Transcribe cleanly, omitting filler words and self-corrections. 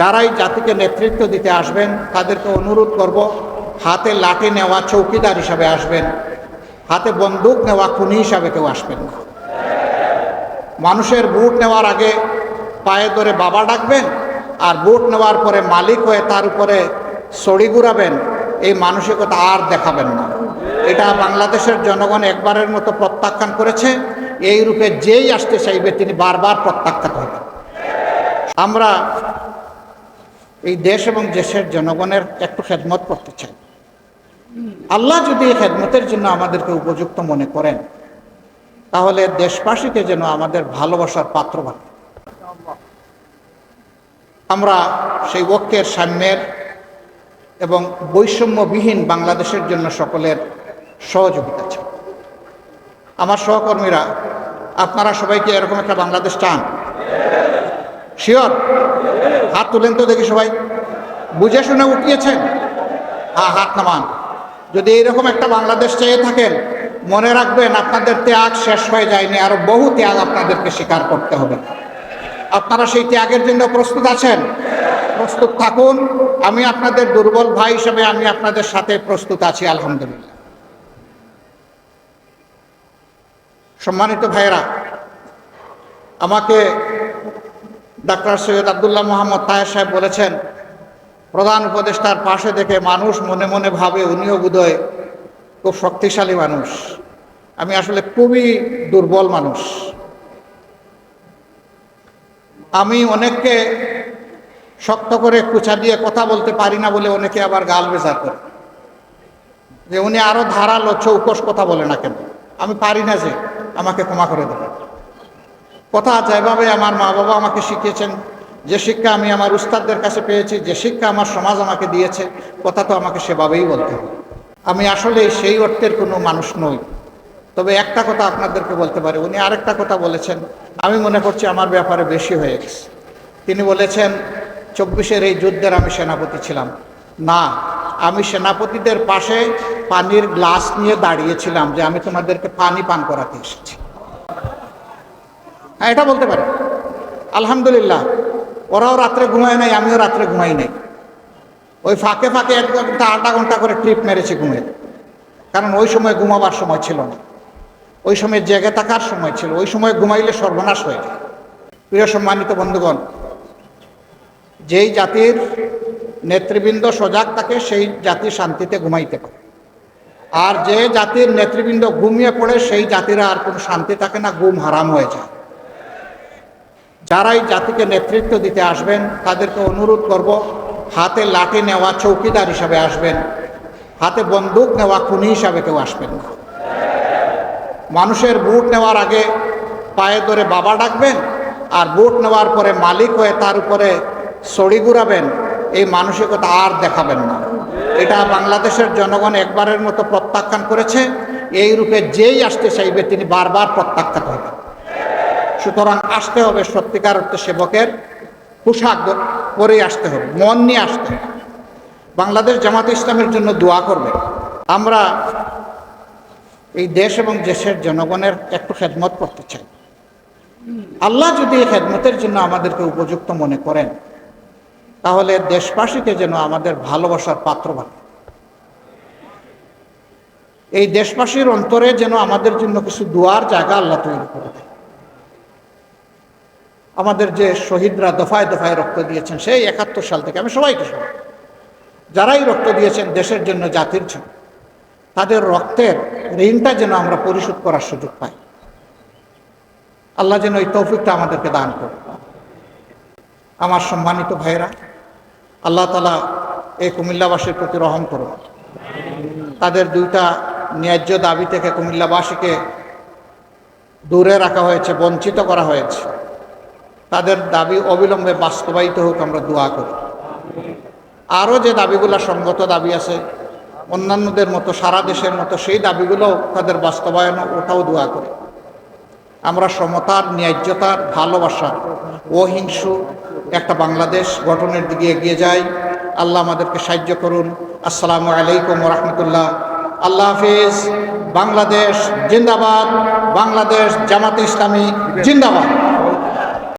যারাই জাতিকে নেতৃত্ব দিতে আসবেন তাদেরকে অনুরোধ করব, হাতে লাঠি নেওয়া চৌকিদার হিসাবে আসবেন, হাতে বন্দুক নেওয়া খুনি হিসাবে কেউ আসবেন না। মানুষের ভোট নেওয়ার আগে পায়ে ধরে বাবা ডাকবেন, আর ভোট নেওয়ার পরে মালিক হয়ে তার উপরে ছড়ি ঘুরাবেন, এই মানসিকতা আর দেখাবেন না। এটা বাংলাদেশের জনগণ একবারের মতো প্রত্যাখ্যান করেছে। এই রূপে যেই আসতে চাইবে তিনি বারবার প্রত্যাখ্যাত হবেন। আমরা এই দেশ এবং দেশের জনগণের একটু খেদমত করতে চাই। আল্লাহ যদি এই খেদমতের জন্য আমাদেরকে উপযুক্ত মনে করেন, তাহলে দেশবাসীকে যেন আমাদের ভালোবাসার পাত্র বানায়। আমরা সেই ঐক্যের, সাম্যের এবং বৈষম্যবিহীন বাংলাদেশের জন্য সকলের সহযোগিতা চাই। আমার সহকর্মীরা, আপনারা সবাইকে এরকম একটা বাংলাদেশ চান? শিওর? হাত তুলেন তো দেখি সবাই। বুঝে শুনে উঠিয়েছেন? হ্যাঁ, হাত নামান। যদি এইরকম একটা বাংলাদেশ চেয়ে থাকেন, মনে রাখবেন আপনাদের ত্যাগ শেষ হয়ে যায়নি, আরো বহু ত্যাগ আপনাদেরকে স্বীকার করতে হবে। আপনারা সেই ত্যাগের জন্য প্রস্তুত আছেন? প্রস্তুত থাকুন। আমি আপনাদের দুর্বল ভাই হিসেবে আমি আপনাদের সাথে প্রস্তুত আছি, আলহামদুলিল্লাহ। সম্মানিত ভাইয়েরা, আমাকে ডাক্তার সৈয়দ আব্দুল্লাহ মোহাম্মদ তাহের সাহেব বলেছেন, প্রধান উপদেষ্টার পাশে দেখে মানুষ মনে মনে ভাবে উনিও বোধহয় খুব শক্তিশালী মানুষ। আমি আসলে খুবই দুর্বল মানুষ। আমি অনেককে শক্ত করে কুচা দিয়ে কথা বলতে পারি না বলে অনেকে আবার গাল বেজার করে যে উনি আরো ধারালো চৌকস কথা বলে না কেন। আমি পারি না, যে আমাকে ক্ষমা করে দেবেন। কথা যেভাবে আমার মা বাবা আমাকে শিখিয়েছেন, যে শিক্ষা আমি আমার উস্তাদদের কাছে পেয়েছি, যে শিক্ষা আমার সমাজ আমাকে দিয়েছে, কথা তো আমাকে সেভাবেই বলতে হবে। আমি আসলে সেই অর্থের কোনো মানুষ নই। তবে একটা কথা আপনাদেরকে বলতে পারি, উনি আরেকটা কথা বলেছেন, আমি মনে করছি আমার ব্যাপারে বেশি হয়ে গেছে। তিনি বলেছেন 24-এর এই যুদ্ধের আমি সেনাপতি ছিলাম। না, আমি সেনাপতিদের পাশে পানির গ্লাস নিয়ে দাঁড়িয়েছিলাম যে আমি তোমাদেরকে পানি পান করাতে এসেছি। হ্যাঁ, এটা বলতে পারে। আলহামদুলিল্লাহ, ওরাও রাত্রে ঘুমায় নাই, আমিও রাত্রে ঘুমাই নাই। ওই ফাঁকে ফাঁকে 1 ঘন্টা 8 ঘন্টা করে ট্রিপ মেরেছি ঘুমের, কারণ ওই সময় ঘুমাবার সময় ছিল না, ওই সময় জেগে থাকার সময় ছিল। ওই সময় ঘুমাইলে সর্বনাশ হয়ে যায়। প্রিয় সম্মানিত বন্ধুগণ, যেই জাতির নেতৃবৃন্দ সজাগ থাকে সেই জাতি শান্তিতে ঘুমাইতে পারে, আর যে জাতির নেতৃবৃন্দ ঘুমিয়ে পড়ে সেই জাতিরা আর কোনো শান্তি থাকে না, ঘুম হারাম হয়ে যায়। যারাই জাতিকে নেতৃত্ব দিতে আসবেন তাদেরকে অনুরোধ করব, হাতে লাঠি নেওয়া চৌকিদার হিসাবে আসবেন, হাতে বন্দুক নেওয়া খুনি হিসাবে কেউ আসবেন না। মানুষের ভোট নেওয়ার আগে পায়ে ধরে বাবা ডাকবেন, আর ভোট নেওয়ার পরে মালিক হয়ে তার উপরে ছড়ি ঘুরাবেন, এই মানসিকতা আর দেখাবেন না। এটা বাংলাদেশের জনগণ একবারের মতো প্রত্যাখ্যান করেছে। এই রূপে যেই আসতে চাইবে তিনি বারবার প্রত্যাখ্যাত হবেন। সুতরাং আসতে হবে সত্যিকার অর্থে সেবকের পোশাক পরেই আসতে হবে, মন নিয়ে আসতে হবে। বাংলাদেশ জামাতে ইসলামের জন্য দোয়া করবে। আমরা এই দেশ এবং দেশের জনগণের একটু খেদমত করতে চাই। আল্লাহ যদি এই খেদমতের জন্য আমাদেরকে উপযুক্ত মনে করেন, তাহলে দেশবাসীকে যেন আমাদের ভালোবাসার পাত্র বানায়। এই দেশবাসীর অন্তরে যেন আমাদের জন্য কিছু দোয়ার জায়গা আল্লাহ তৈরি করে দেয়। আমাদের যে শহীদরা দফায় দফায় রক্ত দিয়েছেন সেই 71 সাল থেকে, আমি সবাইকে সবাই যারাই রক্ত দিয়েছেন দেশের জন্য, জাতির জন্য, তাদের রক্তের ঋণটা যেন আমরা পরিশোধ করার সুযোগ পাই। আল্লাহ যেন এই তৌফিকটা আমাদেরকে দান করে। আমার সম্মানিত ভাইরা, আল্লাহ তাআলা এই কুমিল্লাবাসীর প্রতি রহম করুন। তাদের 2টা ন্যায্য দাবি থেকে কুমিল্লাবাসীকে দূরে রাখা হয়েছে, বঞ্চিত করা হয়েছে। তাদের দাবি অবিলম্বে বাস্তবায়িত হোক, আমরা দোয়া করি। আরও যে দাবিগুলো সঙ্গত দাবি আছে অন্যান্যদের মতো, সারা দেশের মতো, সেই দাবিগুলো তাদের বাস্তবায়ন, ওটাও দোয়া করি। আমরা সমতার, ন্যায্যতার, ভালোবাসা, অহিংস একটা বাংলাদেশ গঠনের দিকে এগিয়ে যাই। আল্লাহ আমাদেরকে সাহায্য করুন। আসসালামু আলাইকুম ওয়া রাহমাতুল্লাহ। আল্লাহ হাফিজ। বাংলাদেশ জিন্দাবাদ। বাংলাদেশ জামাতে ইসলামী জিন্দাবাদ।